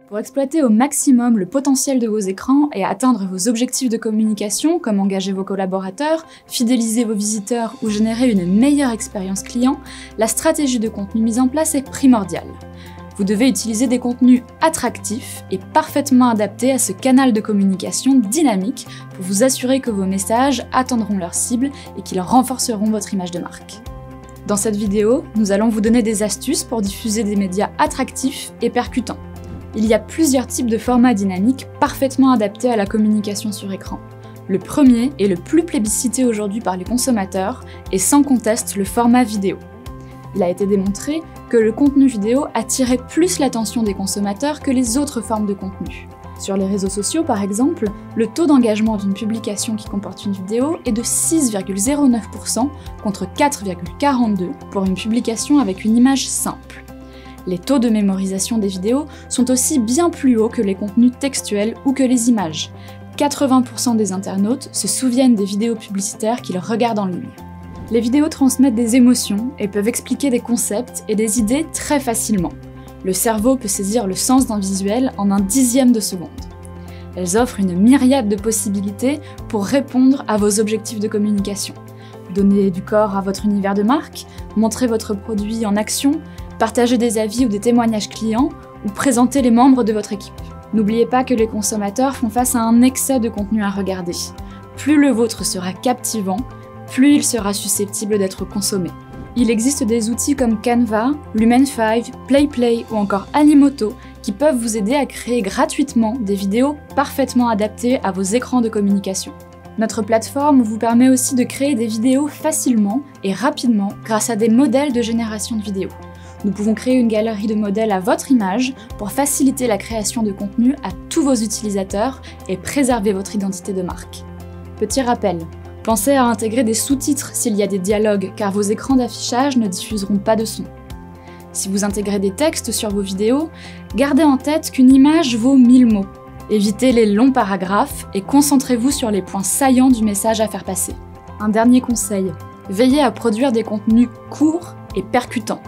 Pour exploiter au maximum le potentiel de vos écrans et atteindre vos objectifs de communication, comme engager vos collaborateurs, fidéliser vos visiteurs ou générer une meilleure expérience client, la stratégie de contenu mise en place est primordiale. Vous devez utiliser des contenus attractifs et parfaitement adaptés à ce canal de communication dynamique pour vous assurer que vos messages atteindront leur cible et qu'ils renforceront votre image de marque. Dans cette vidéo, nous allons vous donner des astuces pour diffuser des médias attractifs et percutants. Il y a plusieurs types de formats dynamiques parfaitement adaptés à la communication sur écran. Le premier, et le plus plébiscité aujourd'hui par les consommateurs, est sans conteste le format vidéo. Il a été démontré que le contenu vidéo attirait plus l'attention des consommateurs que les autres formes de contenu. Sur les réseaux sociaux par exemple, le taux d'engagement d'une publication qui comporte une vidéo est de 6,09% contre 4,42% pour une publication avec une image simple. Les taux de mémorisation des vidéos sont aussi bien plus hauts que les contenus textuels ou que les images. 80% des internautes se souviennent des vidéos publicitaires qu'ils regardent en ligne. Les vidéos transmettent des émotions et peuvent expliquer des concepts et des idées très facilement. Le cerveau peut saisir le sens d'un visuel en un dixième de seconde. Elles offrent une myriade de possibilités pour répondre à vos objectifs de communication. Donner du corps à votre univers de marque, montrer votre produit en action, partager des avis ou des témoignages clients, ou présenter les membres de votre équipe. N'oubliez pas que les consommateurs font face à un excès de contenu à regarder. Plus le vôtre sera captivant, plus il sera susceptible d'être consommé. Il existe des outils comme Canva, Lumen5, PlayPlay ou encore Animoto qui peuvent vous aider à créer gratuitement des vidéos parfaitement adaptées à vos écrans de communication. Notre plateforme vous permet aussi de créer des vidéos facilement et rapidement grâce à des modèles de génération de vidéos. Nous pouvons créer une galerie de modèles à votre image pour faciliter la création de contenu à tous vos utilisateurs et préserver votre identité de marque. Petit rappel, pensez à intégrer des sous-titres s'il y a des dialogues car vos écrans d'affichage ne diffuseront pas de son. Si vous intégrez des textes sur vos vidéos, gardez en tête qu'une image vaut 1000 mots. Évitez les longs paragraphes et concentrez-vous sur les points saillants du message à faire passer. Un dernier conseil, veillez à produire des contenus courts et percutants.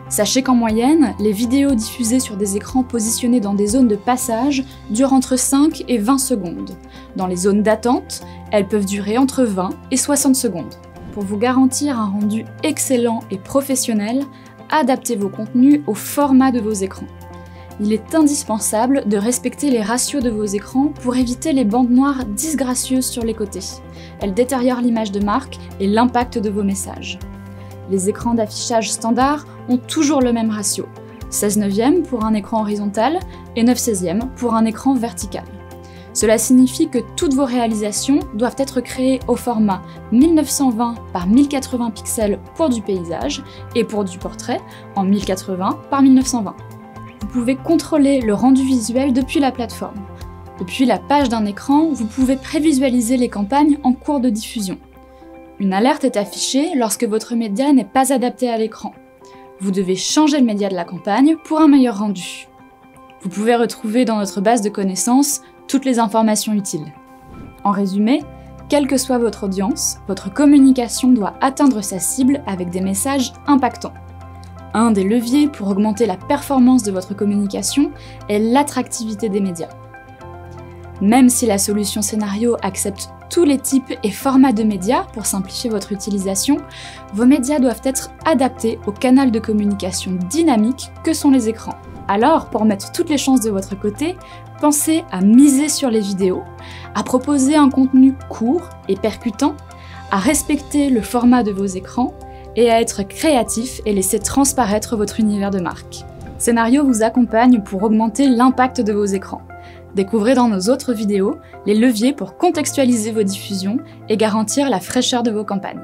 Sachez qu'en moyenne, les vidéos diffusées sur des écrans positionnés dans des zones de passage durent entre 5 et 20 secondes. Dans les zones d'attente, elles peuvent durer entre 20 et 60 secondes. Pour vous garantir un rendu excellent et professionnel, adaptez vos contenus au format de vos écrans. Il est indispensable de respecter les ratios de vos écrans pour éviter les bandes noires disgracieuses sur les côtés. Elles détériorent l'image de marque et l'impact de vos messages. Les écrans d'affichage standard ont toujours le même ratio, 16/9 pour un écran horizontal et 9/16 pour un écran vertical. Cela signifie que toutes vos réalisations doivent être créées au format 1920 par 1080 pixels pour du paysage et pour du portrait en 1080 par 1920. Vous pouvez contrôler le rendu visuel depuis la plateforme. Depuis la page d'un écran, vous pouvez prévisualiser les campagnes en cours de diffusion. Une alerte est affichée lorsque votre média n'est pas adapté à l'écran. Vous devez changer le média de la campagne pour un meilleur rendu. Vous pouvez retrouver dans notre base de connaissances toutes les informations utiles. En résumé, quelle que soit votre audience, votre communication doit atteindre sa cible avec des messages impactants. Un des leviers pour augmenter la performance de votre communication est l'attractivité des médias. Même si la solution scénario accepte tous les types et formats de médias pour simplifier votre utilisation, vos médias doivent être adaptés au canal de communication dynamique que sont les écrans. Alors, pour mettre toutes les chances de votre côté, pensez à miser sur les vidéos, à proposer un contenu court et percutant, à respecter le format de vos écrans et à être créatif et laisser transparaître votre univers de marque. Scénario vous accompagne pour augmenter l'impact de vos écrans. Découvrez dans nos autres vidéos les leviers pour contextualiser vos diffusions et garantir la fraîcheur de vos campagnes.